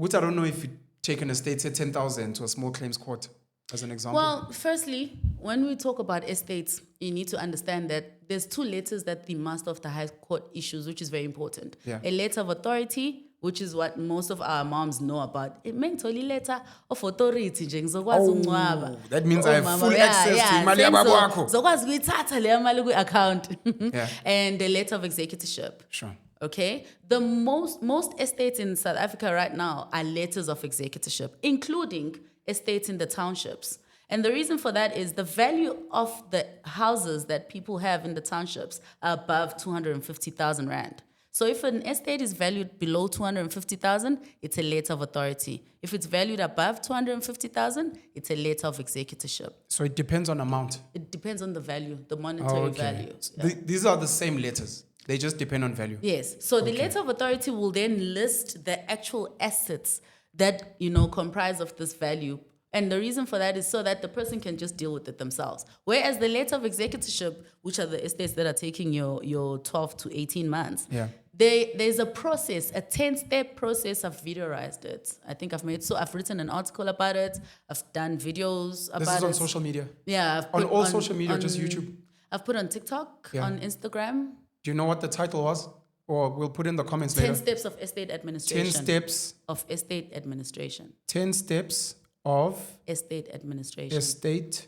Which I don't know if you take an estate, say 10,000 to a small claims court, as an example. Well, firstly, when we talk about estates, you need to understand that there's 2 letters that the Master of the High Court issues, which is very important. Yeah. A letter of authority, which is what most of our moms know about. It meant only letter of authority. That means I have full access to imali yababo wakho. Zokwazi ukuyithatha leyo mali kwi-account. Yeah. And the letter of executorship. Sure. Okay? The most estates in South Africa right now are letters of executorship, including estates in the townships. And the reason for that is the value of the houses that people have in the townships are above 250,000 rand. So if an estate is valued below 250,000, it's a letter of authority. If it's valued above 250,000, it's a letter of executorship. So it depends on amount. It depends on the value, the monetary value. Yeah. These are the same letters. They just depend on value. Yes. So the letter of authority will then list the actual assets that, comprise of this value. And the reason for that is so that the person can just deal with it themselves. Whereas the letter of executorship, which are the estates that are taking your 12 to 18 months, there's a process, a 10-step process. I've videoized it. I think I've written an article about it. I've done videos about it. This is on social media? Yeah. On all social media, just YouTube? I've put on TikTok, on Instagram. Do you know what the title was? Or we'll put in the comments later. 10 steps of estate administration. 10 steps of estate administration. 10 steps of estate administration. Estate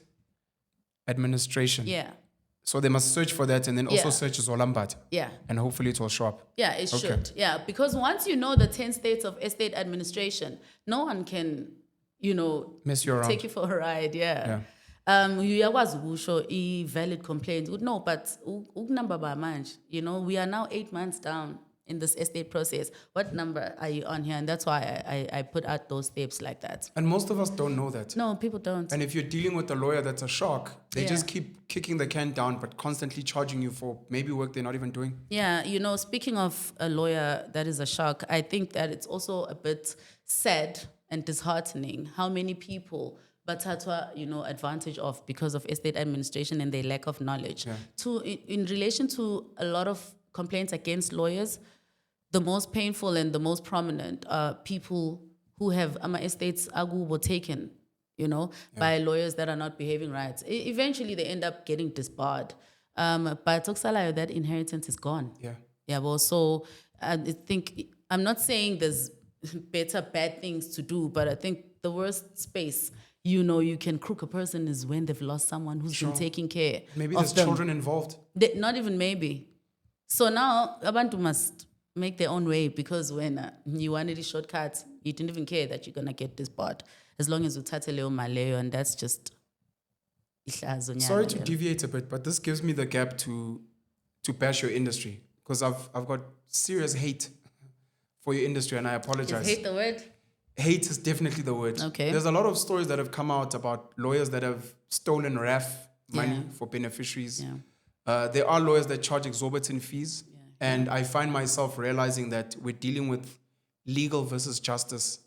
administration. Yeah. So they must search for that and then also search Zola Mbatha. Yeah. And hopefully it will show up. Yeah, it should. Yeah, because once you know the 10 states of estate administration, no one can, mess you around. Take you for a ride. Yeah. Uyakwazi ukusho i-valid complaint. No, but ukunamba ba manje. We are now 8 months down in this estate process. What number are you on here? And that's why I put out those steps like that. And most of us don't know that. No, people don't. And if you're dealing with a lawyer that's a shark, they just keep kicking the can down, but constantly charging you for maybe work they're not even doing. Yeah, speaking of a lawyer that is a shark, I think that it's also a bit sad and disheartening how many people Bathatwa, advantage of because of estate administration and their lack of knowledge. Yeah. In relation to a lot of complaints against lawyers, the most painful and the most prominent are people who have estates agubo taken, by lawyers that are not behaving right. Eventually, they end up getting disbarred. But Toksalayo, that inheritance is gone. Yeah. Yeah. Well, so I think I'm not saying there's bad things to do, but I think the worst space you can crook a person is when they've lost someone who's been taking care. Maybe there's children involved. Not even maybe. So now abantu must make their own way, because when you wanted a shortcut, you didn't even care that you're gonna get this part, as long as you tataleo maleo, and that's just. Sorry to deviate a bit, but this gives me the gap to bash your industry, because I've got serious hate for your industry, and I apologize. Is hate the word? Hate is definitely the word. Okay. There's a lot of stories that have come out about lawyers that have stolen RAF money for beneficiaries. Yeah. There are lawyers that charge exorbitant fees. Yeah. And I find myself realizing that we're dealing with legal versus justice,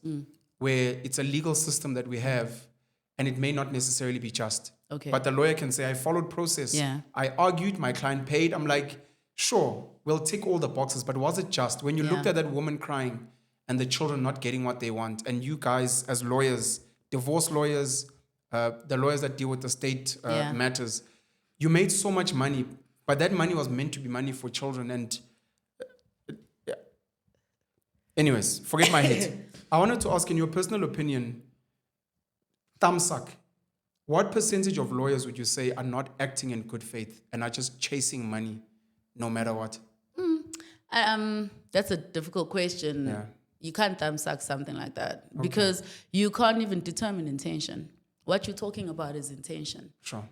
where it's a legal system that we have, and it may not necessarily be just. Okay. But the lawyer can say, I followed process. Yeah. I argued, my client paid. I'm like, sure, we'll tick all the boxes, but was it just? When you looked at that woman crying, and the children not getting what they want, and you guys as lawyers, divorce lawyers, the lawyers that deal with the state matters, you made so much money, but that money was meant to be money for children. And anyways, forget my hate. I wanted to ask, in your personal opinion, Tamsak, what percentage of lawyers would you say are not acting in good faith and are just chasing money no matter what? That's a difficult question. Yeah. You can't thumbsuck something like that because you can't even determine intention. What you're talking about is intention. Sure.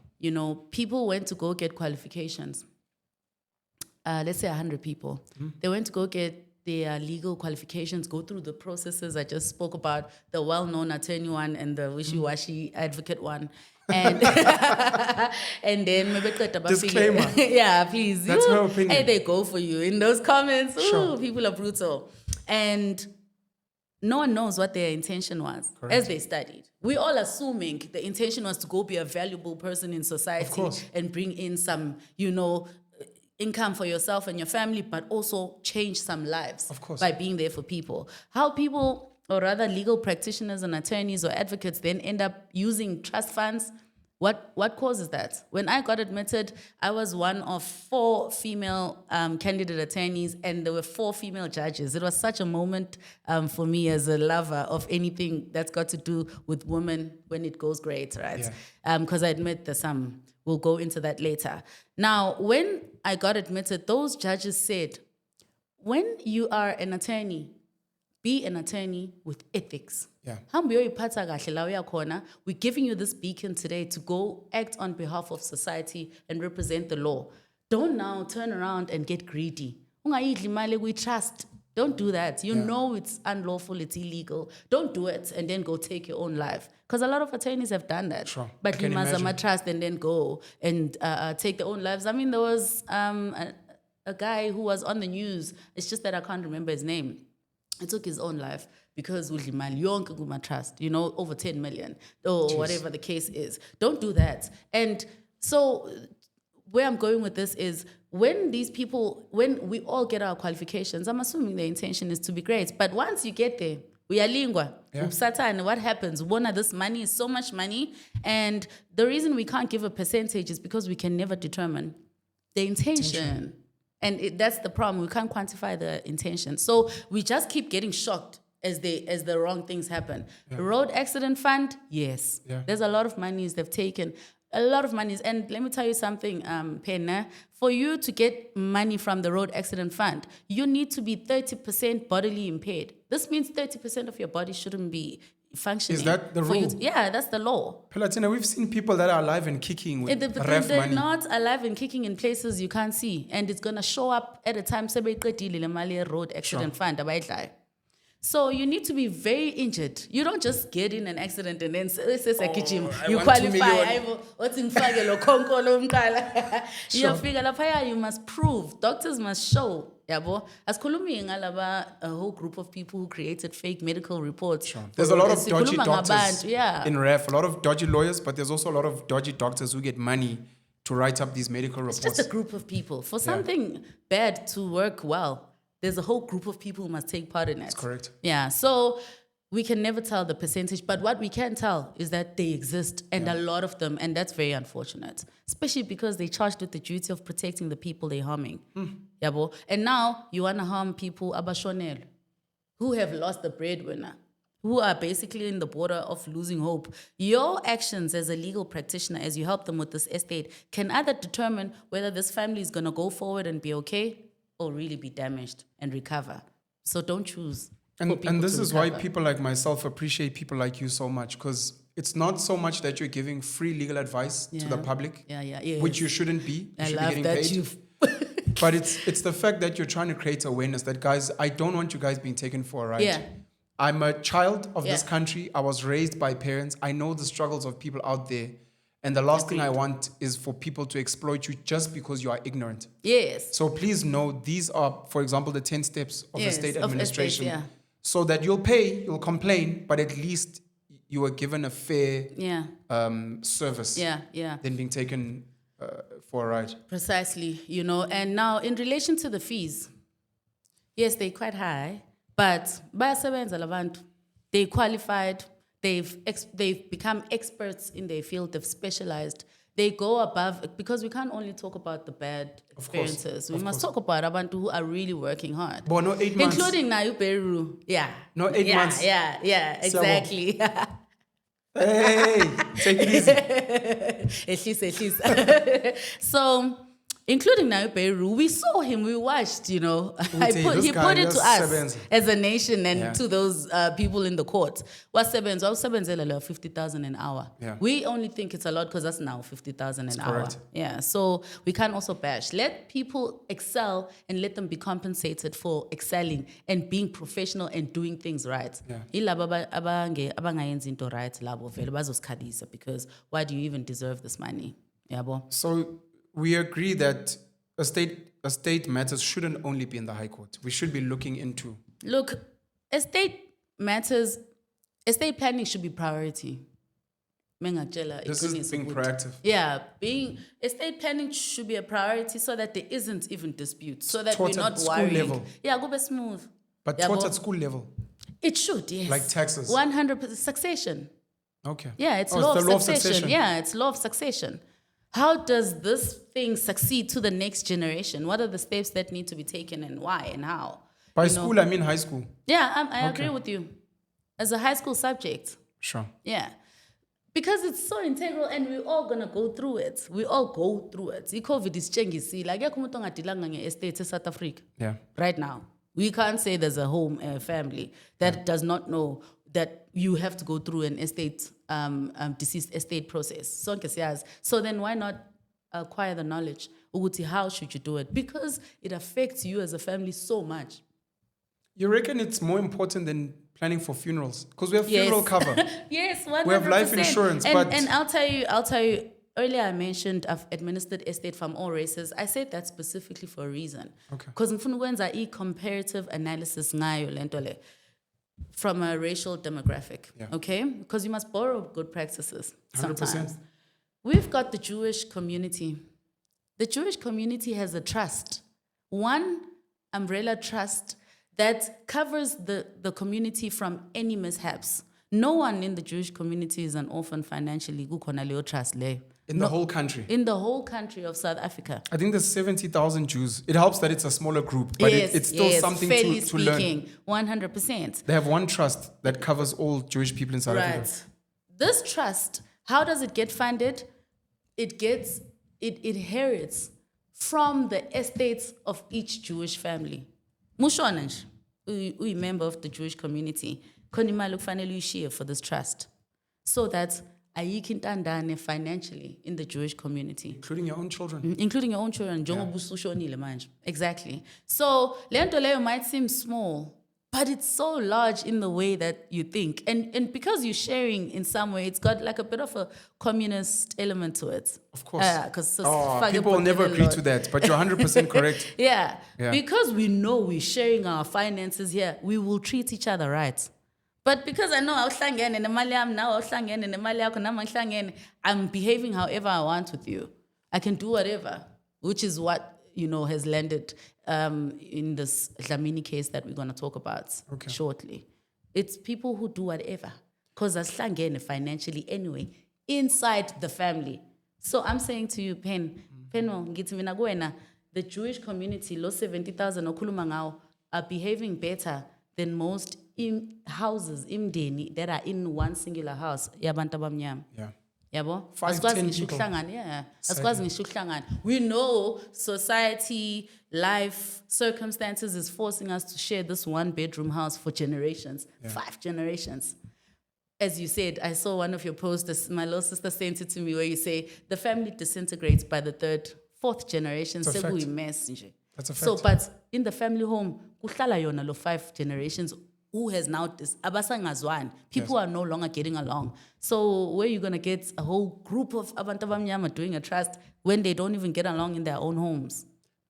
People went to go get qualifications. Let's say 100 people. They went to go get their legal qualifications, go through the processes I just spoke about, the well-known attorney one and the wishy-washy advocate one. And and then maybe disclaimer. Yeah, please. That's her opinion. Hey, they go for you in those comments. Sure. People are brutal. And no one knows what their intention was. Correct. As they studied. We're all assuming the intention was to go be a valuable person in society and bring in some, income for yourself and your family, but also change some lives by being there for people. How people or rather legal practitioners and attorneys or advocates then end up using trust funds. What causes that? When I got admitted, I was one of 4 female candidate attorneys, and there were 4 female judges. It was such a moment for me as a lover of anything that's got to do with women when it goes great, right? Because I admit there's some. We'll go into that later. Now, when I got admitted, those judges said, when you are an attorney, be an attorney with ethics. We're giving you this beacon today to go act on behalf of society and represent the law. Don't now turn around and get greedy. We trust. Don't do that. You know it's unlawful, it's illegal. Don't do it and then go take your own life. Because a lot of attorneys have done that. Sure. But you must trust and then go and take their own lives. I mean, there was a guy who was on the news. It's just that I can't remember his name. He took his own life because trust, over 10 million or whatever the case is. Don't do that. And so where I'm going with this is when we all get our qualifications, I'm assuming the intention is to be great. But once you get there, we are lingua. And what happens? This money is so much money. And the reason we can't give a percentage is because we can never determine the intention. And that's the problem. We can't quantify the intention. So we just keep getting shocked as the wrong things happen. Road accident fund, yes. There's a lot of monies they've taken. A lot of monies. And let me tell you something, Penna. For you to get money from the road accident fund, you need to be 30% bodily impaired. This means 30% of your body shouldn't be functioning. Is that the rule? That's the law. Pelatina, we've seen people that are alive and kicking with ref they're money. not alive and kicking in places you can't see. And it's going to show up at a time, road accident fund. So you need to be very injured. You don't just get in an accident and then you qualify. You must prove. Doctors must show. As a whole group of people who created fake medical reports. There's a lot of dodgy doctors in ref, a lot of dodgy lawyers, but there's also a lot of dodgy doctors who get money to write up these medical reports. It's just a group of people. For something bad to work well, there's a whole group of people who must take part in it. That's correct. Yeah, so we can never tell the percentage, but what we can tell is that they exist, and a lot of them, and that's very unfortunate, especially because they're charged with the duty of protecting the people they're harming. And now you want to harm people, abashonel, who have lost the breadwinner, who are basically in the border of losing hope. Your actions as a legal practitioner, as you help them with this estate, can either determine whether this family is going to go forward and be okay, or really be damaged and recover. So don't choose. And this is why people like myself appreciate people like you so much, because it's not so much that you're giving free legal advice to the public, which you shouldn't be. You should be getting paid. But it's the fact that you're trying to create awareness that, guys, I don't want you guys being taken for a ride. I'm a child of this country. I was raised by parents. I know the struggles of people out there. And the last thing I want is for people to exploit you just because you are ignorant. So please know these are, for example, the 10 steps of the state administration. So that you'll pay, you'll complain, but at least you were given a fair service than being taken for a ride. Precisely, And now in relation to the fees, yes, they're quite high, but they qualified. They've become experts in their field. They've specialized. They go above, because we can't only talk about the bad experiences. We must talk about abantu who are really working hard. But no 8 months. Including Nayu Peru. No 8 months. Yeah, exactly. Hey, take it easy. So, including Nayu Peru, we saw him, we watched, he put it to us as a nation and to those people in the court. What's Sebenz? 50,000 an hour. We only think it's a lot because that's now 50,000 an hour. Correct. Yeah, so we can't also bash. Let people excel and let them be compensated for excelling and being professional and doing things right. Because why do you even deserve this money? So we agree that estate matters shouldn't only be in the High Court. We should be looking into. Look, estate matters, estate planning should be priority. This is being proactive. Yeah, estate planning should be a priority so that there isn't even dispute, so that we're not worried. School level. Yeah, go be smooth. But taught at school level. It should, yes. Like taxes? 100% succession. Okay. Yeah, it's Oh, law it's of the law of succession. succession. Yeah, it's law of succession. How does this thing succeed to the next generation? What are the steps that need to be taken and why and how? By You know? school, I mean high school. Yeah, I agree Okay. with you. As a high school subject. Sure. Yeah. Because it's so integral and we're all going to go through it. We all go through it. COVID is changing. Like, estate South Africa. Yeah. Right now. We can't say there's a home, a family that does not know that you have to go through an estate, deceased estate process. So then why not acquire the knowledge? Uguti, how should you do it? Because it affects you as a family so much. You reckon it's more important than planning for funerals? Because we have funeral cover. Yes, 100%. We have life insurance, and I'll tell you, earlier I mentioned I've administered estate from all races. I said that specifically for a reason. Okay. Because ngifuna ukwenza comparative analysis ngayo lento le from a racial demographic. Yeah. Okay? Because you must borrow good practices 100%. sometimes. We've got the Jewish community. The Jewish community has a trust. One umbrella trust that covers the community from any mishaps. No one in the Jewish community is an orphan financially. Kukhona leyo trust leyo. In the whole country. In the whole country of South Africa. I think there's 70,000 Jews. It helps that it's a smaller group, but Yes, it's still something fairly to learn. speaking, 100%. They have one trust that covers all Jewish people in South Africa. Right. This trust, how does it get funded? It inherits from the estates of each Jewish family. Mushonanj, a member of the Jewish community, konimali kufanele uyishiye for this trust, so that ayikho intandane financially in the Jewish community. Including your own children. Including your own children, njengoba usushonile manje. Exactly. So lento leyo might seem small, but it's so large in the way that you think. And because you're sharing in some way, it's got like a bit of a communist element to it. Of course. People will never agree to that, but you're 100% correct. Yeah. Yeah. Because we know we're sharing our finances here, we will treat each other right. But because I know I'm behaving however I want with you. I can do whatever, which is what, has landed in this Dlamini case that we're going to talk about shortly. It's people who do whatever because asihlangene financially anyway inside the family. So I'm saying to you, Penno, ngithi mina kuwena, the Jewish community, lo 70,000 okhuluma ngawo, are behaving better than most houses, imndeni, that are in one singular house. Yabantu abamnyama. Yeah. Yabo? 5-10 people. Asikwazi ngisho ukuhlangana. We know society, life, circumstances is forcing us to share this one-bedroom house for generations, 5 generations. As you said, I saw one of your posts, my little sister sent it to me, where you say the family disintegrates by the 3rd, 4th generation. That's a fact. That's a fact. So, but in the family home, kuhlala yona lo 5 generations. Who has now abasangazwani? People are no longer getting along. So where are you gonna get a whole group of abantu abamnyama doing a trust when they don't even get along in their own homes?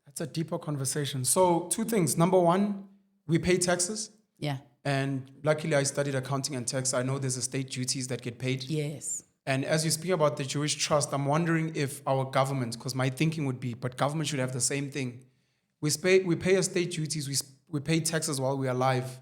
That's a deeper conversation. So 2 things. Number 1, we pay taxes. Yeah. And luckily I studied accounting and tax. I know there's estate duties that get paid. Yes. And as you speak about the Jewish trust, I'm wondering if our government, because my thinking would be, but government should have the same thing. We pay estate duties, we pay taxes while we're alive.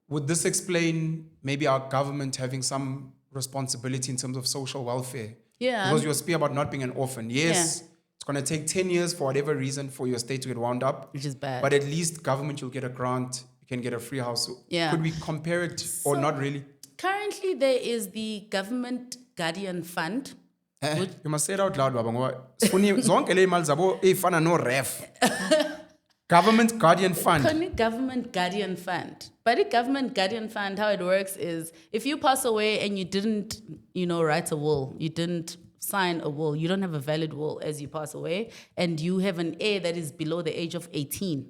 Would this explain maybe our government having some responsibility in terms of social welfare? Yeah. Because you speak about not being an orphan. Yes, it's going to take 10 years for whatever reason for your estate to get wound up. Which is bad. But at least government, you'll get a grant, you can get a free house. So Yeah. Could we compare it or not really? Currently, there is the Government Guardian Fund. You must say it out loud, Baba. Ngoba sifuni zonke le imali zabo efana no ref. Government Guardian Fund. Government Guardian Fund. But the Government Guardian Fund, how it works is if you pass away and you didn't, write a will, you didn't sign a will, you don't have a valid will as you pass away, and you have an heir that is below the age of 18,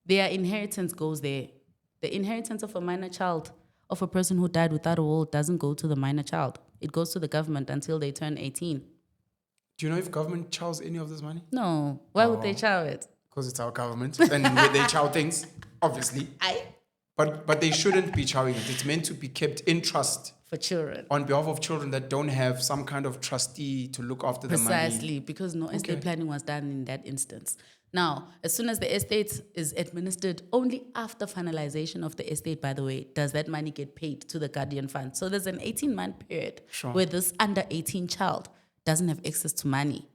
their inheritance goes there. The inheritance of a minor child, of a person who died without a will, doesn't go to the minor child. It goes to the government until they turn 18. Do you know if government chows any of this money? No. Why would they chow it? Because it's our government and they chow things, obviously. But they shouldn't be chowing it. It's meant to be kept in trust. For children. On behalf of children that don't have some kind of trustee to look after the money. Precisely, because no estate planning was done in that instance. Now, as soon as the estate is administered, only after finalization of the estate, by the way, does that money get paid to the guardian fund. So there's an 18-month period where this under 18 child doesn't have access to money.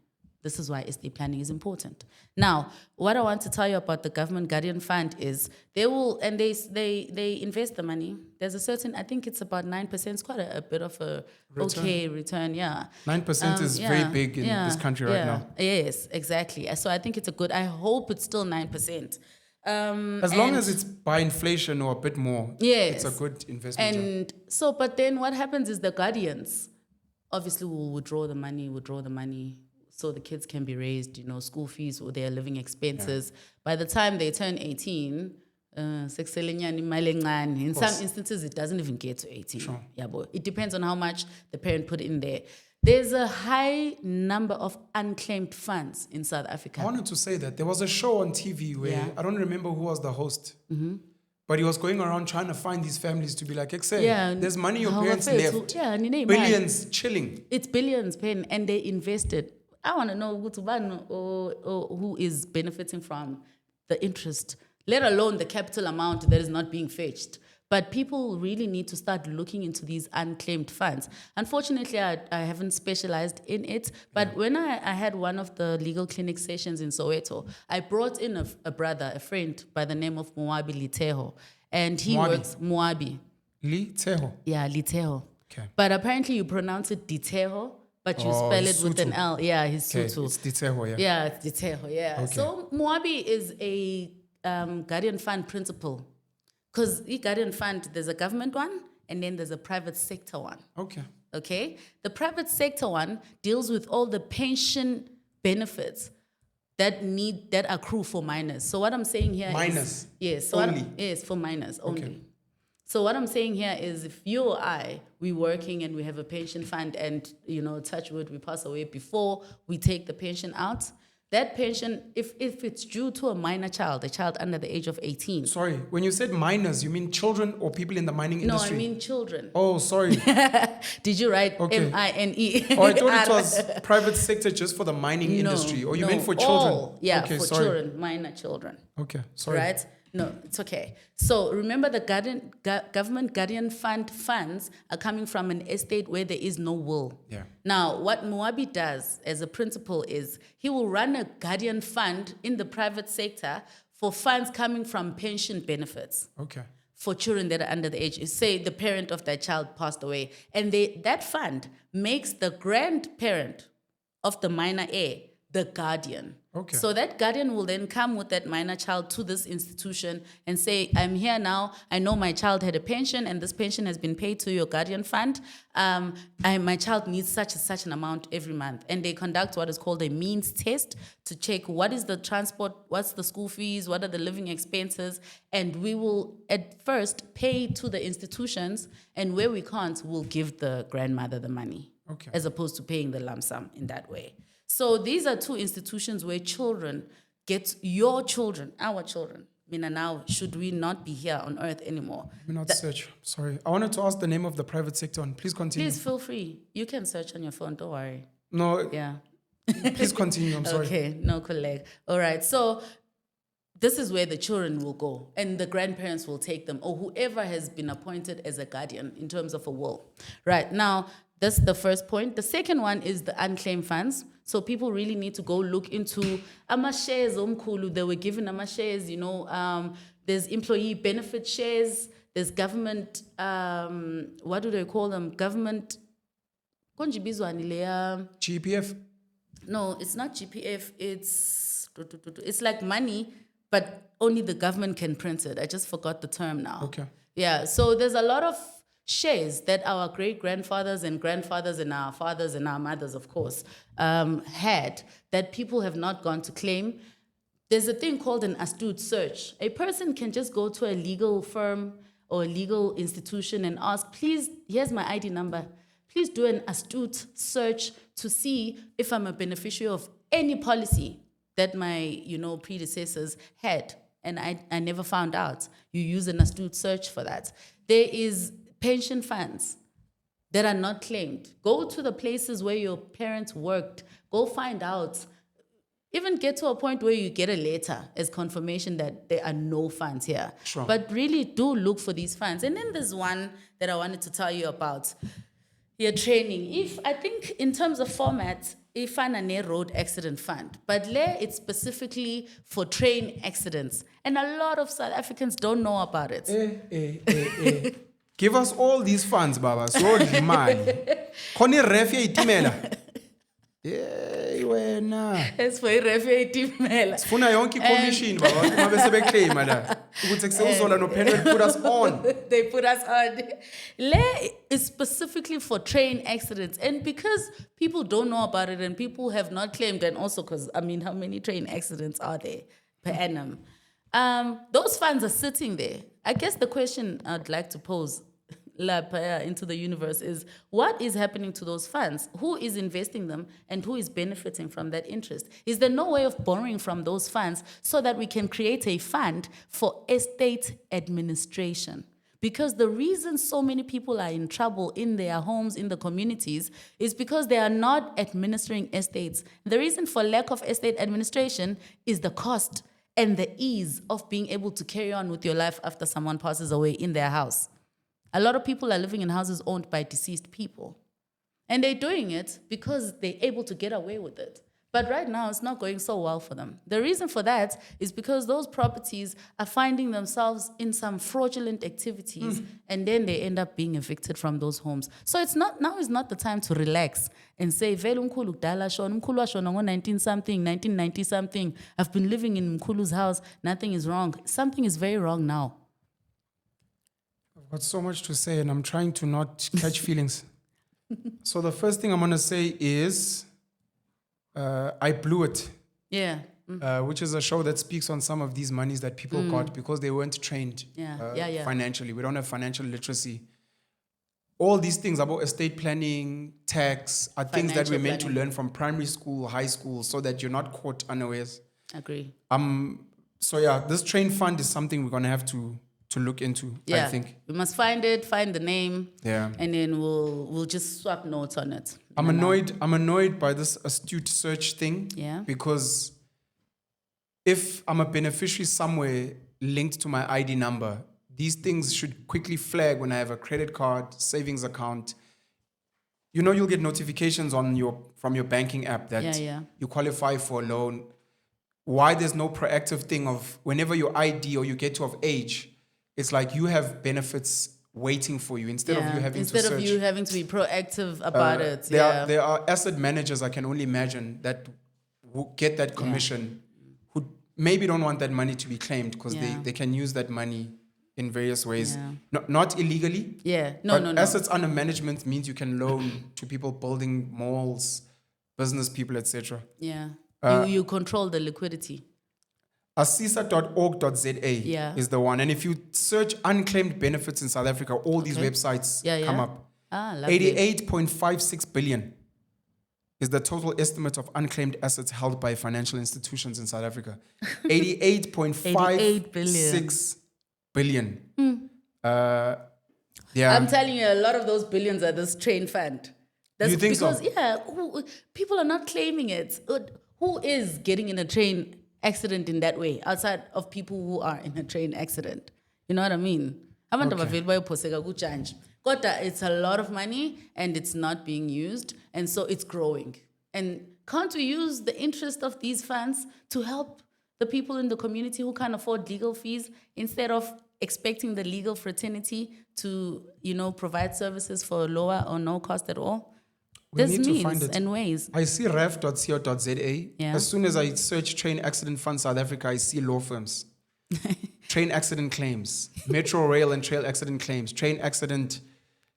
This is why estate planning is important. Now, what I want to tell you about the government guardian fund is they will, and they invest the money. There's a certain, I think it's about 9%. It's quite a bit of a okay return, yeah. 9% is very big in this country right now. Yes, exactly. So I think it's a good, I hope it's still 9%. As long as it's by inflation or a bit more, it's a good investment. And so, but then what happens is the guardians obviously will withdraw the money, so the kids can be raised, school fees or their living expenses. By the time they turn 18, in some instances, it doesn't even get to 18. Sure. Yeah, but it depends on how much the parent put in there. There's a high number of unclaimed funds in South Africa. I wanted to say that there was a show on TV where, I don't remember who was the host, but he was going around trying to find these families to be like, there's money your parents left. Billions chilling. It's billions, pen, and they invested. I want to know who is benefiting from the interest, let alone the capital amount that is not being fetched. But people really need to start looking into these unclaimed funds. Unfortunately, I haven't specialized in it, but when I had one of the legal clinic sessions in Soweto, I brought in a friend by the name of Moabi Liteho, and he works Moabi. Liteho? Yeah, Liteho. Okay. But apparently you pronounce it Diteho, but you spell it with an L. Yeah, he's Sutu. It's Diteho, Yeah, it's Diteho, yeah. Okay. So Moabi is a guardian fund principal. Because the guardian fund, there's a government one, and then there's a private sector one. Okay? The private sector one deals with all the pension benefits that accrue for minors. So what I'm saying here minors? Yes. So only? Yes, for minors only. So what I'm saying here is if you or I, we're working and we have a pension fund and, touch wood, we pass away before we take the pension out, that pension, if it's due to a minor child, a child under the age of 18. Sorry, when you said minors, you mean children or people in the mining industry? No, I mean children. Oh, sorry. Did you write M-I-N-E? Oh, I thought it was private sector just for the mining industry. Or you meant for children? For children, minor children. Okay, sorry. Right? No, it's okay. So remember the government guardian funds are coming from an estate where there is no will. Yeah. Now, what Moabi does as a principal is he will run a guardian fund in the private sector for funds coming from pension benefits. Okay. For children that are under the age, say the parent of that child passed away, and that fund makes the grandparent of the minor heir the guardian. Okay. So that guardian will then come with that minor child to this institution and say, I'm here now. I know my child had a pension and this pension has been paid to your guardian fund. My child needs such an amount every month. And they conduct what is called a means test to check what is the transport, what's the school fees, what are the living expenses. And we will at first pay to the institutions, and where we can't, we'll give the grandmother the money. Okay. As opposed to paying the lump sum in that way. So these are two institutions where children get our children. Now, should we not be here on earth anymore? Let me not search. Sorry. I wanted to ask the name of the private sector and please continue. Please feel free. You can search on your phone, don't worry. No. Yeah. Please continue, I'm sorry. Okay, no colleague. All right, so this is where the children will go and the grandparents will take them, or whoever has been appointed as a guardian in terms of a will. Right, now, that's the first point. The second one is the unclaimed funds. So people really need to go look into shares omkhulu. They were given shares, there's employee benefit shares, there's government, what do they call them? Government, GPF? No, it's not GPF, it's like money, but only the government can print it. I just forgot the term now. Okay. Yeah, so there's a lot of shares that our great-grandfathers and grandfathers and our fathers and our mothers, of course, had that people have not gone to claim. There's a thing called an astute search. A person can just go to a legal firm or a legal institution and ask, please, here's my ID number. Please do an astute search to see if I'm a beneficiary of any policy that my, predecessors had. And I never found out. You use an astute search for that. There is pension funds that are not claimed. Go to the places where your parents worked. Go find out even get to a point where you get a letter as confirmation that there are no funds here. Sure. But really do look for these funds. And then there's one that I wanted to tell you about. Your training. If I think in terms of format, if a road accident fund, but there it's specifically for train accidents. And a lot of South Africans don't know about it. Give us all these funds, Baba. So mali. Koni refi itimela. Yeah, wena. As for refugee mela. Funa yonke commission, Baba. Mabe sebeclaim la. Ukuthi Zola no Penrod put us on. They put us on. Le is specifically for train accidents. And because people don't know about it and people have not claimed, and also because, I mean, how many train accidents are there per annum? Those funds are sitting there. I guess the question I'd like to pose into the universe is, what is happening to those funds? Who is investing them and who is benefiting from that interest? Is there no way of borrowing from those funds so that we can create a fund for estate administration? Because the reason so many people are in trouble in their homes, in the communities, is because they are not administering estates. The reason for lack of estate administration is the cost and the ease of being able to carry on with your life after someone passes away in their house. A lot of people are living in houses owned by deceased people. And they're doing it because they're able to get away with it. But right now, it's not going so well for them. The reason for that is because those properties are finding themselves in some fraudulent activities, and then they end up being evicted from those homes. So now is not the time to relax and say, Vele umkhulu kudala shona, umkhulu washona ngo-19-something, 1990-something. I've been living in Mkhulu's house. Nothing is wrong. Something is very wrong now. I've got so much to say, and I'm trying to not catch feelings. So the first thing I'm going to say is I Blew It, Yeah. which is a show that speaks on some of these monies that people got because they weren't trained Yeah. financially. We don't have financial literacy. All these things about estate planning, tax, are things that we're Financial meant to planning. learn from primary school, high school, so that you're not caught unawares. Agree. So yeah, this train fund is something we're going to have to look into, Yeah. I think. We must find the name. Yeah. And then we'll just swap notes on it. I'm annoyed by this astute search thing. Yeah. Because if I'm a beneficiary somewhere linked to my ID number, these things should quickly flag when I have a credit card, savings account. You know, you'll get notifications from your banking app that you qualify for a loan. Why there's no proactive thing of whenever your ID or you get to of age, it's like you have benefits waiting for you instead of you having to search. Instead of you having to be proactive about it. There are asset managers, I can only imagine, that get that commission who maybe don't want that money to be claimed because they can use that money in various ways. Yeah. Not illegally. Yeah. No. Assets under management means you can loan to people building malls, business people, etc. Yeah. You control the liquidity. Asisa.org.za is the one. And if you search unclaimed benefits in South Africa, all these websites come up. 88.56 billion is the total estimate of unclaimed assets held by financial institutions in South Africa. 88.56 billion. I'm telling you, a lot of those billions are this train fund. That's you think because, so? People are not claiming it. Who is getting in a train accident in that way outside of people who are in a train accident? You know what I mean? It's a lot of money and it's not being used, and so it's growing. And can't we use the interest of these funds to help the people in the community who can't afford legal fees instead of expecting the legal fraternity to, provide services for lower or no cost at all? There's means and ways. I see ref.co.za. Yeah. As soon as I search train accident fund South Africa, I see law firms. Train accident claims, Metro Rail and Trail accident claims, train accident.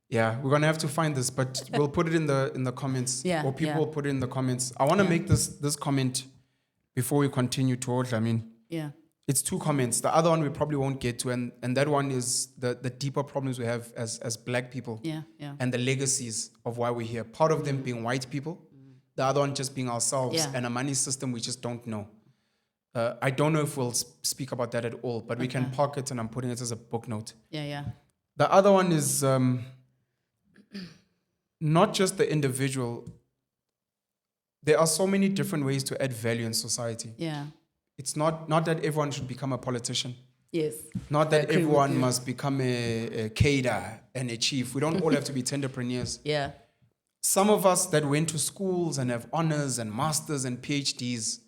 Yeah, we're gonna have to find this, but we'll put it in the comments. Yeah, or people will put it in the comments. I want to make this comment before we continue to. It's 2 comments. The other one we probably won't get to, and that one is the deeper problems we have as black people. And the legacies of why we're here. Part of them being white people, the other one just being ourselves and a money system we just don't know. I don't know if we'll speak about that at all, but we can park it, and I'm putting it as a book note. The other one is not just the individual there are so many different ways to add value in society. Yeah. It's not that everyone should become a politician. Yes. Not I that agree with everyone you. must become a caterer and a chief. We don't all have to be entrepreneurs. Yeah. Some of us that went to schools and have honors and masters and PhDs,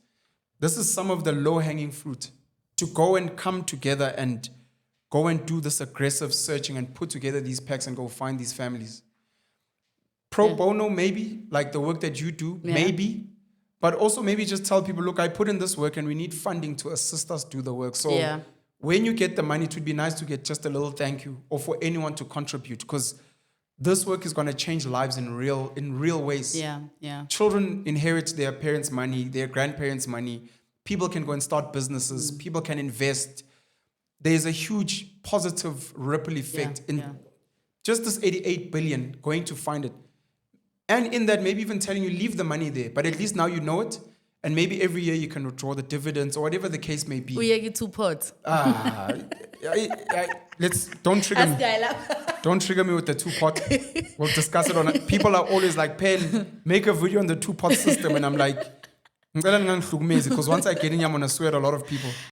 this is some of the low-hanging fruit. To go and come together and go and do this aggressive searching and put together these packs and go find these families. Pro bono, maybe, like the work that you do, maybe. But also maybe just tell people, look, I put in this work and we need funding to assist us do the work. So when you get the money, it would be nice to get just a little thank you or for anyone to contribute, because this work is going to change lives in real ways. Yeah. Yeah. Children inherit their parents' money, their grandparents' money. People can go and start businesses. People can invest. There's a huge positive ripple effect in just this 88 billion going to find it. And in that, maybe even telling you, leave the money there. But at least now you know it. And maybe every year you can withdraw the dividends or whatever the case may be. We get 2 pots. Don't trigger me. Don't trigger me with the 2-pot. We'll discuss it on it. People are always like, Pen, make a video on the 2-pot system. And I'm like, because once I get in, I'm going to swear a lot of people.